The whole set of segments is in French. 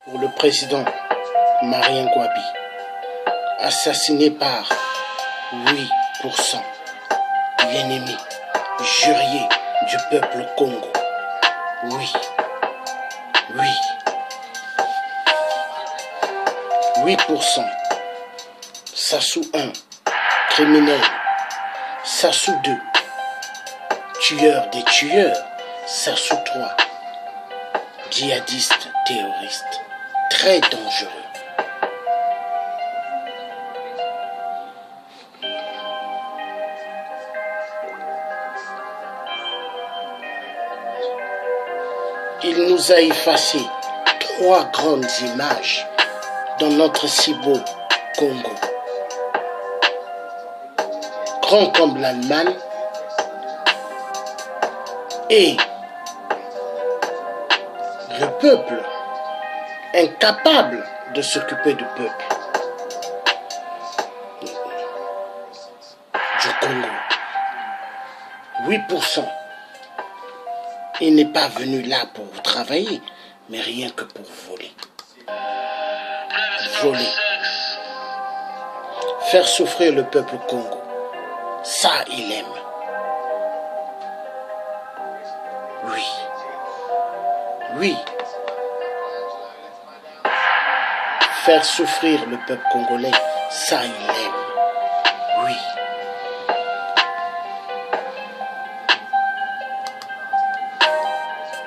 Pour le président Marien Ngouabi, assassiné par 8%, l'ennemi jurier du peuple Congo. Oui, 8%. Sassou 1, criminel. Sassou 2, tueur des tueurs. Sassou 3, djihadiste terroriste, très dangereux. Il nous a effacé 3 grandes images dans notre si beau Congo. Grand comme l'Allemagne et le peuple incapable de s'occuper du peuple du Congo. 8%. Il n'est pas venu là pour travailler, mais rien que pour voler. Voler. Faire souffrir le peuple Congo. Ça, il aime. Oui. Faire souffrir le peuple congolais, ça, il aime. Oui.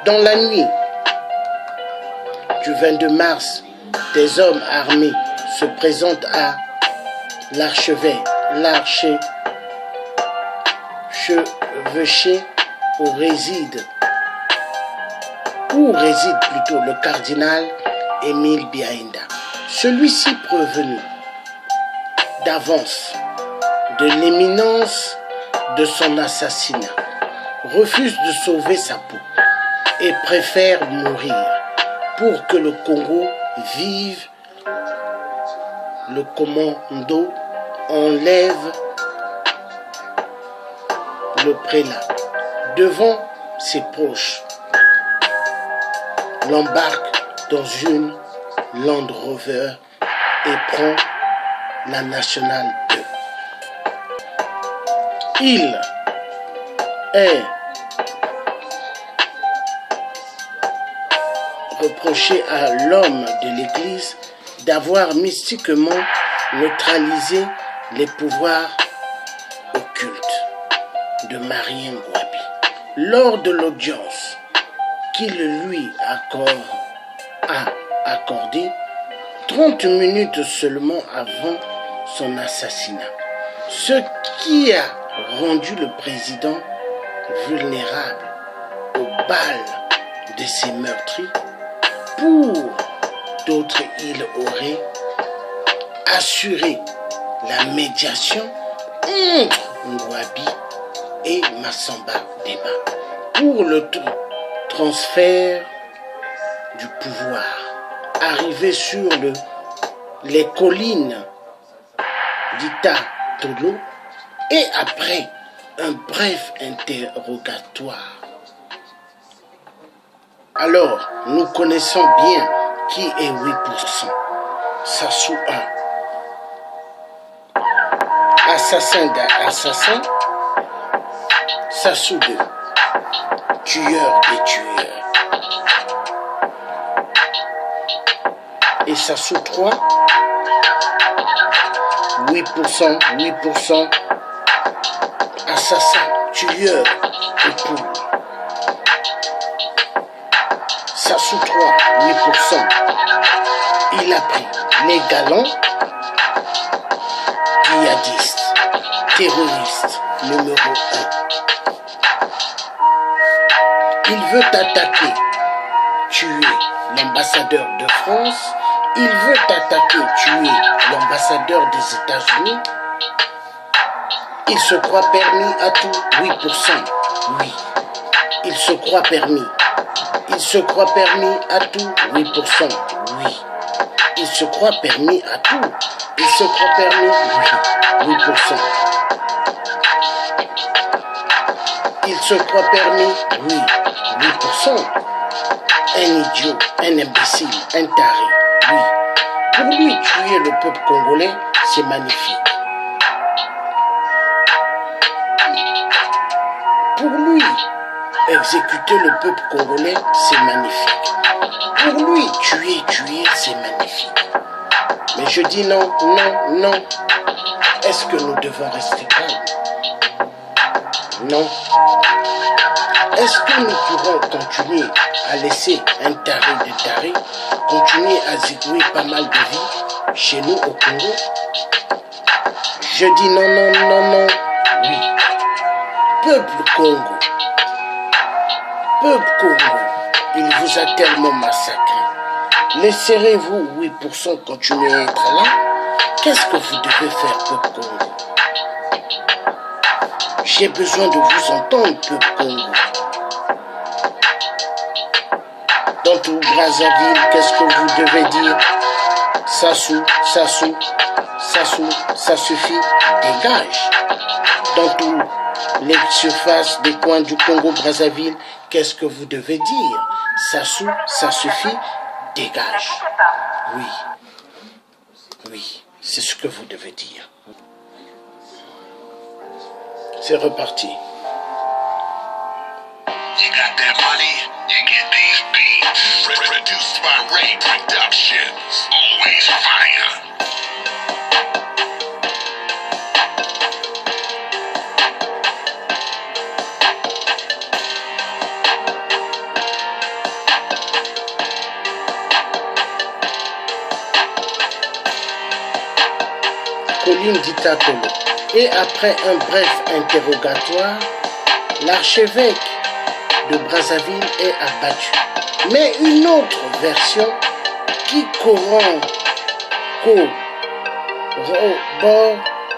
Dans la nuit du 22 mars, des hommes armés se présentent à l'archevêché où réside plutôt le cardinal Émile Biaïnda. Celui-ci prévenu d'avance de l'imminence de son assassinat refuse de sauver sa peau et préfère mourir pour que le Congo vive. Le commando enlève le prélat devant ses proches, l'embarque dans une Land Rover et prend la Nationale 2. Il est reproché à l'homme de l'Église d'avoir mystiquement neutralisé les pouvoirs occultes de Marien Ngouabi lors de l'audience qu'il lui a accordée 30 minutes seulement avant son assassinat, ce qui a rendu le président vulnérable aux balles de ses meurtriers. Pour d'autres, il aurait assuré la médiation entre Ngouabi et Massamba Déba pour le transfert du pouvoir. Arrivé sur les collines d'Ita Tolo et après un bref interrogatoire. Alors, nous connaissons bien qui est 8%. Sassou 1. Assassin d'assassin. Sassou 2. Tueur des tueurs. Et Sassou 3. 8%. Assassin, tueur et poule. Sassou 3, 8%. Il a pris les galants, djihadistes, terroristes, numéro 1. Il veut attaquer, tuer l'ambassadeur de France. Il veut attaquer, tuer l'ambassadeur des États-Unis. Il se croit permis à tout, 8%. Oui, il se croit permis. Il se croit permis à tout, 8%. Oui. Il se croit permis à tout. Il se croit permis, oui, 8%. Il se croit permis, oui, 8%. un idiot, un imbécile, un taré. Oui. Pour lui, tuer le peuple congolais, c'est magnifique. Pour lui, exécuter le peuple congolais, c'est magnifique. Pour lui, tuer, c'est magnifique. Mais je dis non, non, non. Est-ce que nous devons rester calmes? Non. Est-ce que nous pourrons continuer à laisser un taré de taré continuer à zigouiller pas mal de vies chez nous au Congo? Je dis non, non, non, non. Oui. Peuple Congo. Peuple Congo, il vous a tellement massacré. Laisserez-vous 8% continuer à être là? Qu'est-ce que vous devez faire, peuple Congo? J'ai besoin de vous entendre, peuple Congo. Dans tout Brazzaville, qu'est-ce que vous devez dire? Sassou, Sassou, Sassou, ça suffit, dégage. Dans tous les surfaces des coins du Congo-Brazzaville, qu'est-ce que vous devez dire? Sassou, ça suffit, dégage. Oui, oui, c'est ce que vous devez dire. C'est reparti. You got that money, you get these beats. Produced by Ray Productions. Always fire. Colline Ditatolo. Et après un bref interrogatoire, l'archevêque de Brazzaville est abattu. Mais une autre version qui corrobore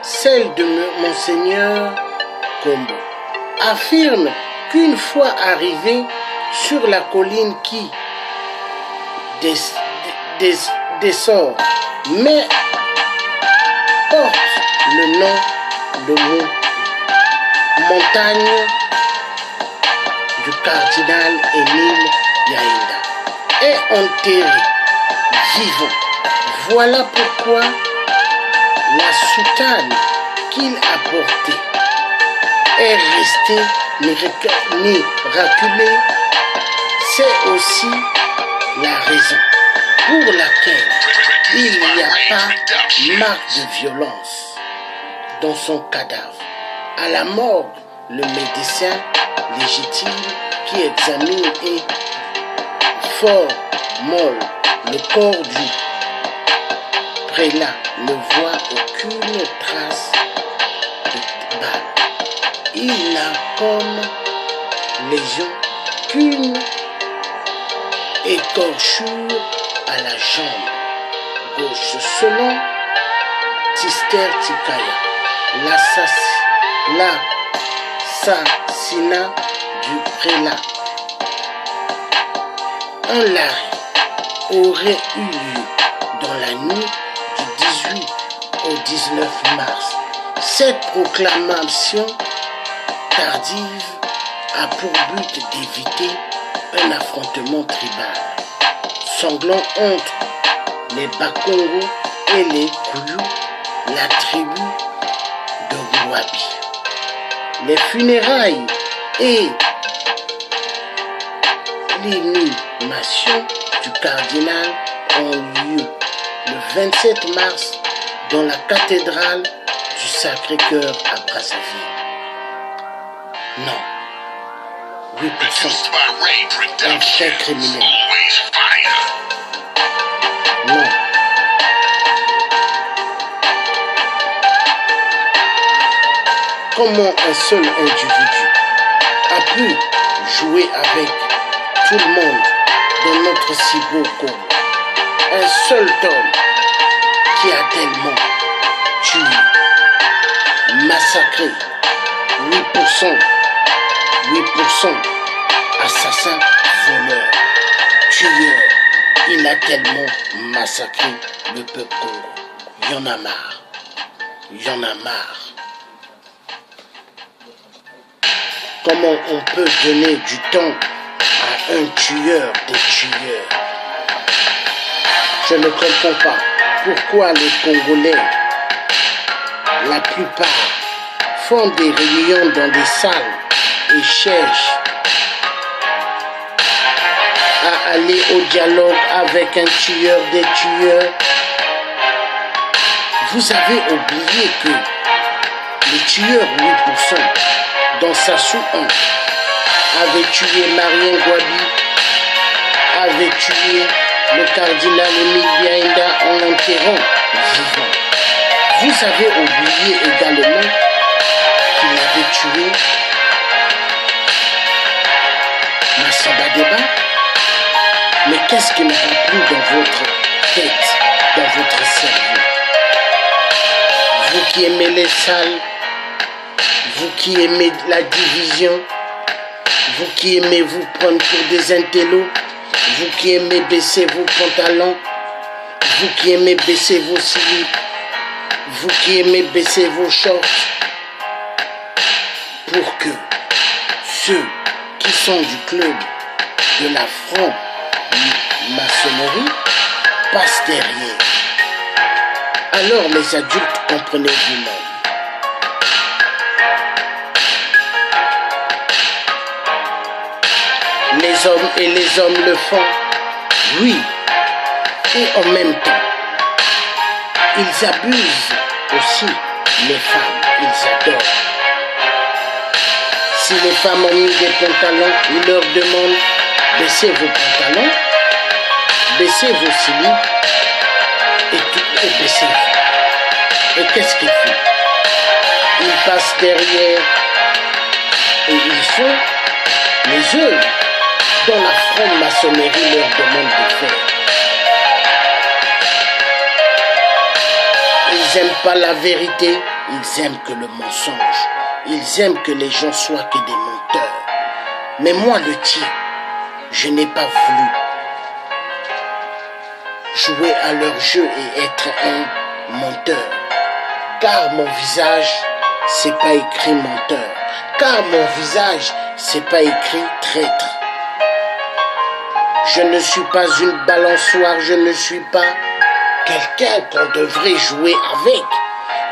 celle de Monseigneur Kombo affirme qu'une fois arrivé sur la colline qui dessort, mais porte le nom de montagne du cardinal Émile Biaïda, est enterré vivant. Voilà pourquoi la soutane qu'il a portée est restée miraculée. C'est aussi la raison pour laquelle il n'y a pas marque de violence dans son cadavre. À la morgue, le médecin légitime qui examine et formule le corps du prélat ne voit aucune trace de balle. Il n'a comme lésion qu'une écorchure à la jambe gauche. Selon Tister Tikaya, l'assassinat du prélat, un larry aurait eu lieu dans la nuit du 18 au 19 mars. Cette proclamation tardive a pour but d'éviter un affrontement tribal sanglant entre les Bakongo et les Kouyou, la tribu de Gouabi. Les funérailles et l'inhumation du cardinal ont lieu le 27 mars dans la cathédrale du Sacré-Cœur à Brazzaville. Non. 8% un vrai criminel. Non. Comment un seul individu a pu jouer avec tout le monde dans notre si beau Congo? Un seul homme qui a tellement tué, massacré, 8% assassins, voleurs, tueurs. Il a tellement massacré le peuple Congo. Il y en a marre. Il y en a marre. Comment on peut donner du temps à un tueur des tueurs. Je ne comprends pas pourquoi les Congolais, la plupart, font des réunions dans des salles et cherchent à aller au dialogue avec un tueur des tueurs. Vous avez oublié que le tueur 8% dans Sassou 1 avait tué Marien Gwabi, avait tué le cardinal Émile Biaïnda en l'enterrant vivant. Vous avez oublié également qu'il avait tué Massamba Deba. Mais qu'est-ce qui ne va plus dans votre tête, dans votre cerveau? Vous qui aimez les salles, vous qui aimez la division, vous qui aimez vous prendre pour des intellos, vous qui aimez baisser vos pantalons, vous qui aimez baisser vos slips, vous qui aimez baisser vos shorts, pour que ceux qui sont du club de la franc-maçonnerie passent derrière. Alors les adultes, comprenez vous-même. Les hommes et les hommes le font, oui, et en même temps, ils abusent aussi les femmes, ils adorent. Si les femmes ont mis des pantalons, ils leur demandent baissez vos pantalons, baissez vos slips et baissez-vous. Et qu'est-ce qu'ils font? Ils passent derrière et ils font les œuvres dont la franc-maçonnerie leur demande de faire. Ils n'aiment pas la vérité, ils aiment que le mensonge. Ils aiment que les gens soient que des menteurs. Mais moi, le tien, je n'ai pas voulu jouer à leur jeu et être un menteur. Car mon visage, c'est pas écrit menteur. Car mon visage, c'est pas écrit traître. Je ne suis pas une balançoire, je ne suis pas quelqu'un qu'on devrait jouer avec.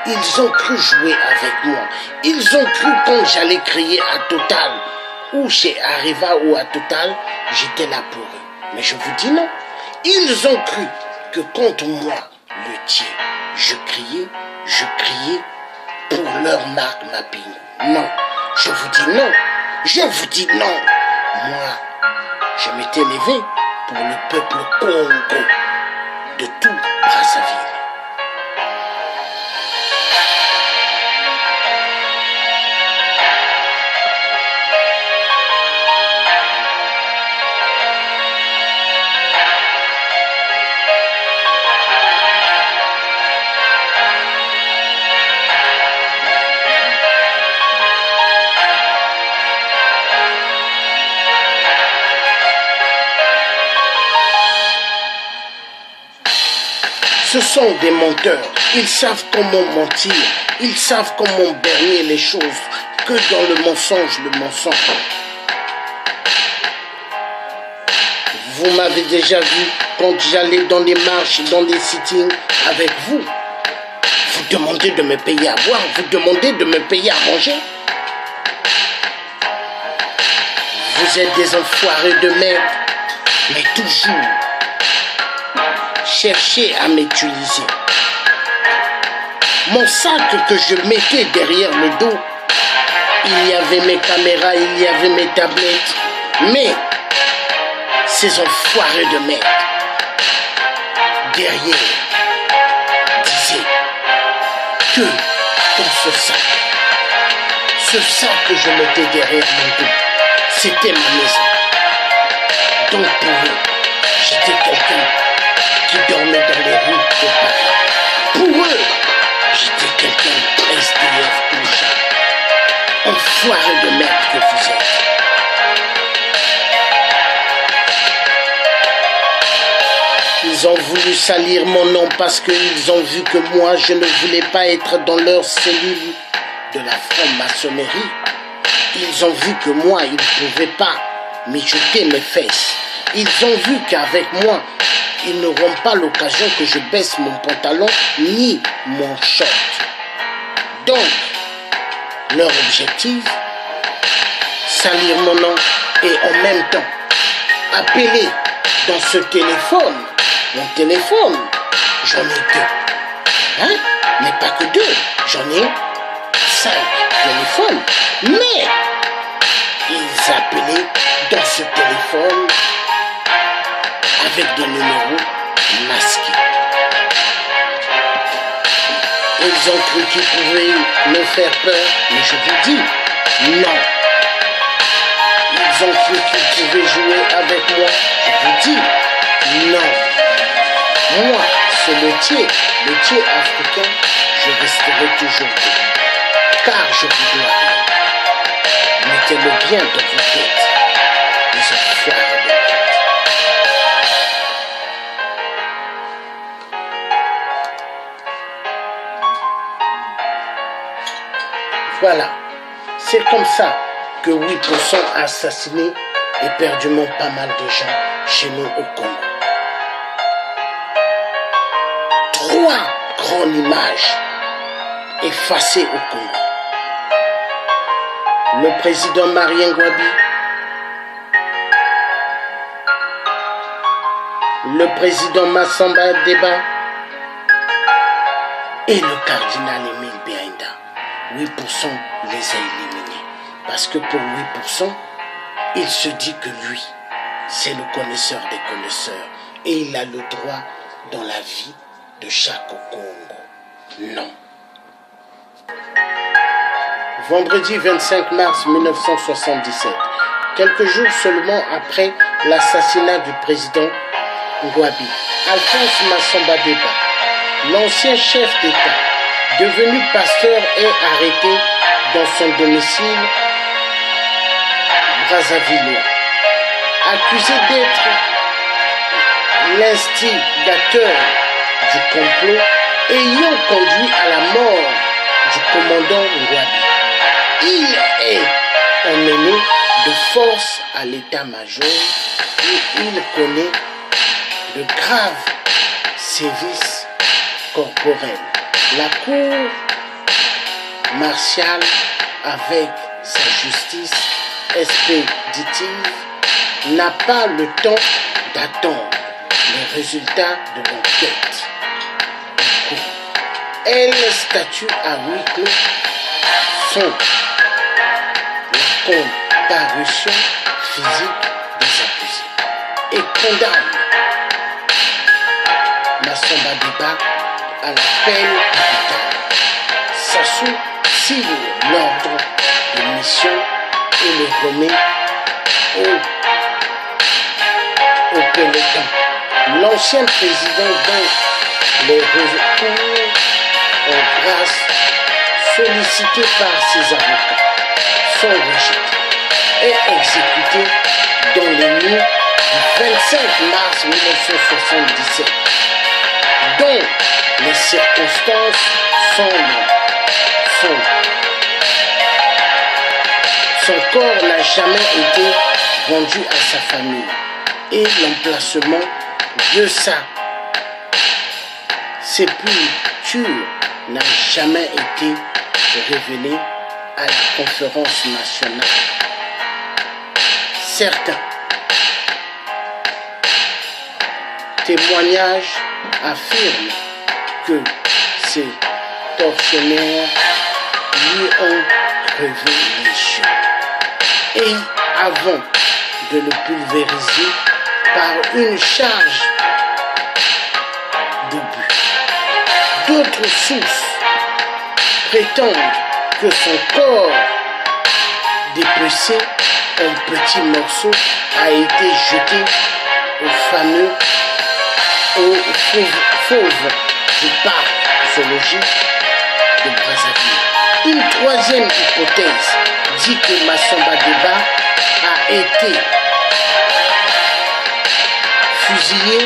Ils ont cru jouer avec moi. Ils ont cru quand j'allais crier à Total, ou chez Arriva ou à Total, j'étais là pour eux. Mais je vous dis non. Ils ont cru que contre moi, le tien, je criais pour leur marque mapping. Non, je vous dis non. Je vous dis non. Moi, je m'étais levé pour le peuple Congo de tout Brazzaville. Ce sont des menteurs. Ils savent comment mentir. Ils savent comment berner les choses. Que dans le mensonge. Vous m'avez déjà vu quand j'allais dans des marches, dans des sittings avec vous. Vous demandez de me payer à boire. Vous demandez de me payer à manger. Vous êtes des enfoirés de merde. Mais toujours cherchez à m'utiliser. Mon sac que je mettais derrière le dos, il y avait mes caméras, il y avait mes tablettes, mais ces enfoirés de merde, derrière, disaient que dans ce sac que je mettais derrière mon dos, c'était ma maison. Donc pour eux, j'étais quelqu'un qui dormait dans les rues de Paris. Pour eux, j'étais quelqu'un de SDF clochard. Enfoiré de merde que vous êtes. Ils ont voulu salir mon nom parce qu'ils ont vu que moi, je ne voulais pas être dans leur cellule de la franc-maçonnerie. Ils ont vu que moi, ils ne pouvaient pas mijoter mes fesses. Ils ont vu qu'avec moi, ils n'auront pas l'occasion que je baisse mon pantalon ni mon short. Donc, leur objectif, salir mon nom et en même temps, appeler dans ce téléphone, mon téléphone, j'en ai 2. Hein? Mais pas que 2, j'en ai 5 téléphones. Mais ils appelaient dans ce téléphone avec des numéros masqués. Ils ont cru qu'ils pouvaient me faire peur, mais je vous dis, non. Ils ont cru qu'ils pouvaient jouer avec moi, je vous dis, non. Moi, ce métier africain, je resterai toujours là, car je vous dois rien. Mettez-le bien dans vos têtes, les enfoirés de merde. Voilà, c'est comme ça que 8% a assassiné éperdument pas mal de gens chez nous au Congo. 3 grandes images effacées au Congo. Le président Marien Ngouabi, le président Massamba Deba et le cardinal Émile Béaïda. 8% les a éliminés. Parce que pour 8%, il se dit que lui, c'est le connaisseur des connaisseurs. Et il a le droit dans la vie de chaque Congo. Non. Vendredi 25 mars 1977, quelques jours seulement après l'assassinat du président Ngouabi, Alphonse Massamba Deba, l'ancien chef d'État, devenu pasteur, est arrêté dans son domicile brassavillois, accusé d'être l'instigateur du complot ayant conduit à la mort du commandant Ngouabi. Il est emmené de force à l'état-major où il connaît de graves sévices corporels. La cour martiale, avec sa justice expéditive, n'a pas le temps d'attendre les résultats de l'enquête. Elle statue à huis clos sur la comparution physique des accusés et condamne Massamba Deba à la peine capitale. Sassou signe l'ordre de mission et le remet au peloton. L'ancien président, dont les recours en grâce sollicités par ses avocats sont rejetés et exécutés dans les nuits du 25 mars 1977, dont les circonstances son corps n'a jamais été rendu à sa famille et l'emplacement de sa sépulture n'a jamais été révélé à la conférence nationale. Certains témoignages affirment que ces tortionnaires lui ont crevé les yeux. Et avant de le pulvériser par une charge d'obus, d'autres sources prétendent que son corps dépecé en petits morceaux a été jeté au fauve du parc zoologique de Brazzaville. Une troisième hypothèse dit que Massamba Deba a été fusillé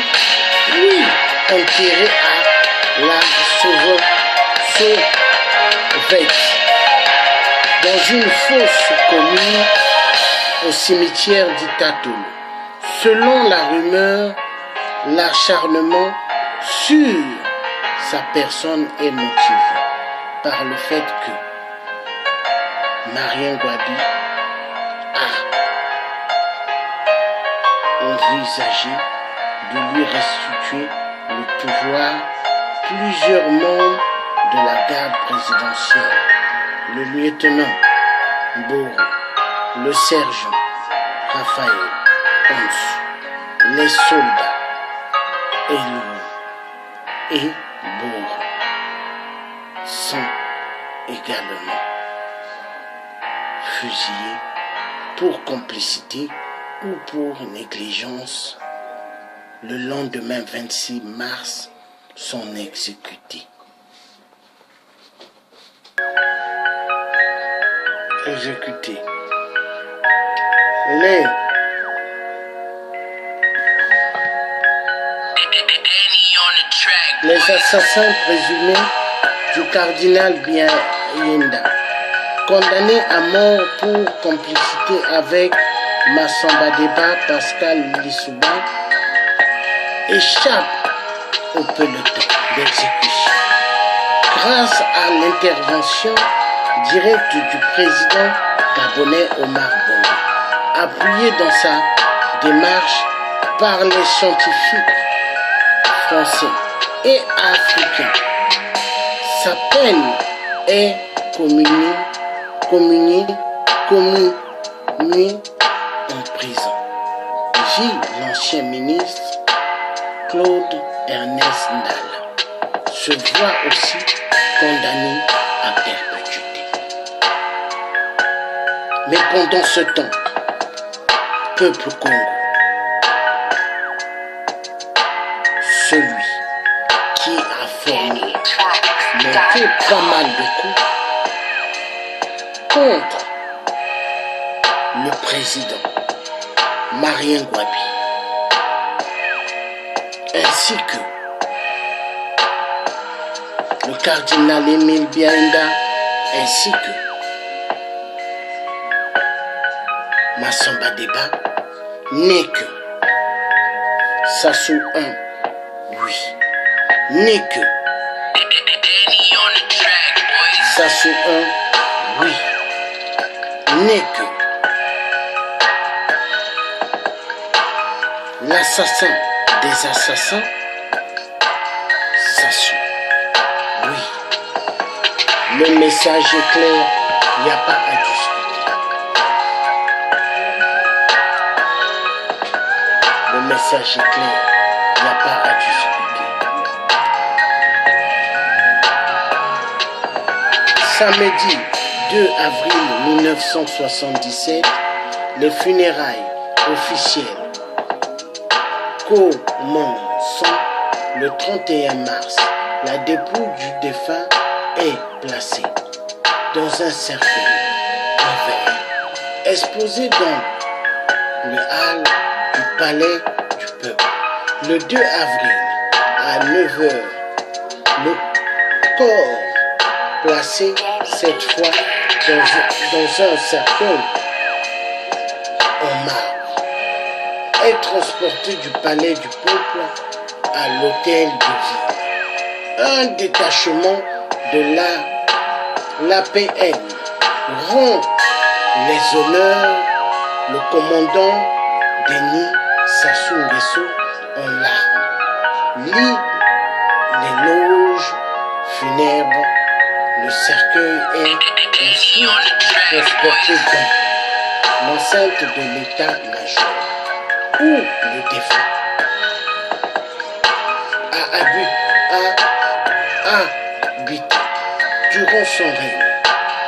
puis enterré à la Sauvette dans une fosse commune au cimetière d'Itatolo. Selon la rumeur, l'acharnement sur sa personne est motivé par le fait que Marien Gwabi a envisagé de lui restituer le pouvoir. Plusieurs membres de la garde présidentielle, le lieutenant Boro, le sergent Raphaël Onsu, les soldats Elou et Boro sont également fusillés pour complicité ou pour négligence. Le lendemain 26 mars, sont exécutés. Les assassins présumés du cardinal Biayenda, condamnés à mort pour complicité avec Massamba Deba, Pascal Lissouba, échappent au peloton d'exécution. Grâce à l'intervention directe du président gabonais Omar Bongo, appuyé dans sa démarche par les scientifiques français et africains, sa peine est communie en prison. Dit l'ancien ministre Claude Ernest Ndala, se voit aussi condamné à perpétuité. Mais pendant ce temps, peuple Congo, celui qui a formé, monté pas mal de coups contre le président Marien Gwabi, ainsi que le cardinal Émile Biayenda, ainsi que Massamba Deba, n'est que Sassou 1, oui, n'est que Sassou 1, oui, n'est que l'assassin des assassins, Sassou. Oui, le message est clair, il n'y a pas à discuter. Le message est clair, il n'y a pas à discuter. Samedi 2 avril 1977, les funérailles officielles commençant le 31 mars. La dépouille du défunt est placée dans un cercueil en verre, exposé dans le hall du palais du peuple. Le 2 avril à 9 h, le corps placé cette fois dans un cercueil en marbre est transporté du palais du peuple à l'hôtel de ville. Un détachement de l'APN rend les honneurs. Le commandant Denis Sassou Nguesso en larmes lit l'éloge funèbre. Le cercueil est transporté dans l'enceinte de l'état-major où le défunt a habité durant son règne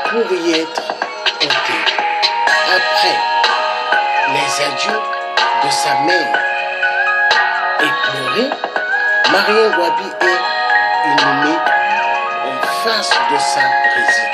pour y être enterré. Après les adieux de sa mère éplorée, Marien Gwabi est inhumé en face de sa résidence.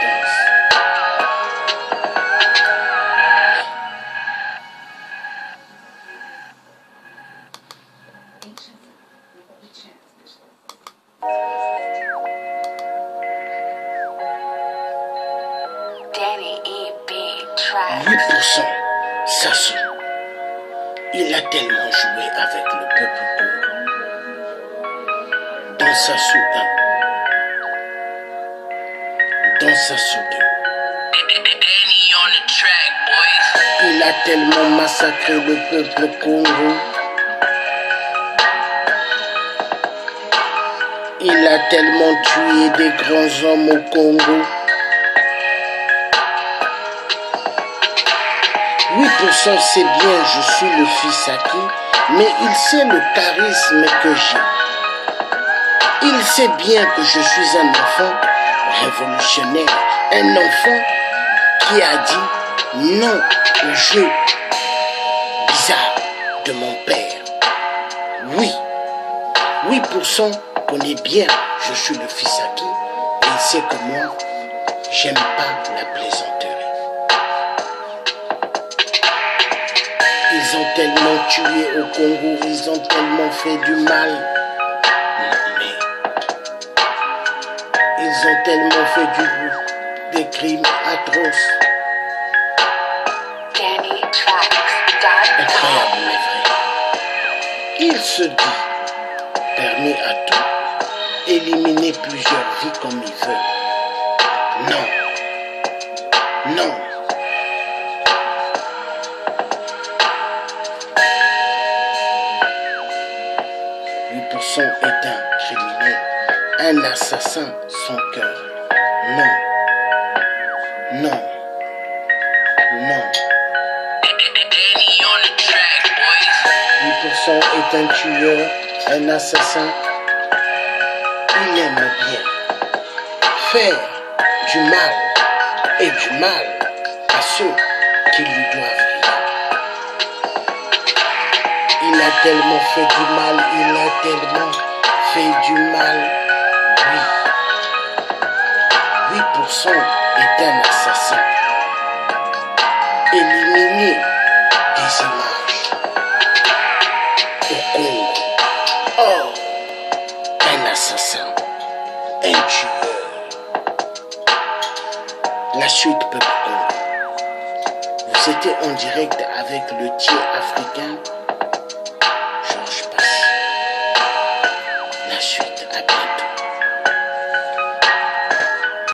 Sassou, il a tellement joué avec le peuple congolais. Dans Sassou 1, dans Sassou 2, il a tellement massacré le peuple congolais. Il a tellement tué des grands hommes au Congo. 8% c'est bien, je suis le fils acquis, mais il sait le charisme que j'ai. Il sait bien que je suis un enfant révolutionnaire, un enfant qui a dit non au jeu bizarre de mon père. Oui, 8% connaît bien, je suis le fils acquis, et il sait que moi, j'aime pas la plaisanterie. Ils ont tellement tué au Congo, ils ont tellement fait du mal. Mais ils ont tellement fait des crimes atroces. Incroyable mais vrai. Il se dit, permis à tout, éliminer plusieurs vies comme il veut. Non. Non. 8% est un criminel, un assassin sans cœur. Non. Non. Non. 8% est un tueur, un assassin. Il aime bien faire du mal et du mal à ceux qui lui doivent rien. Il a tellement fait du mal, il a tellement fait du mal. Oui. 8% est un assassin. Éliminer des images au Congo. Oh, un assassin, un tueur. La suite peuple Congo. Vous étiez en direct avec le Thier africain.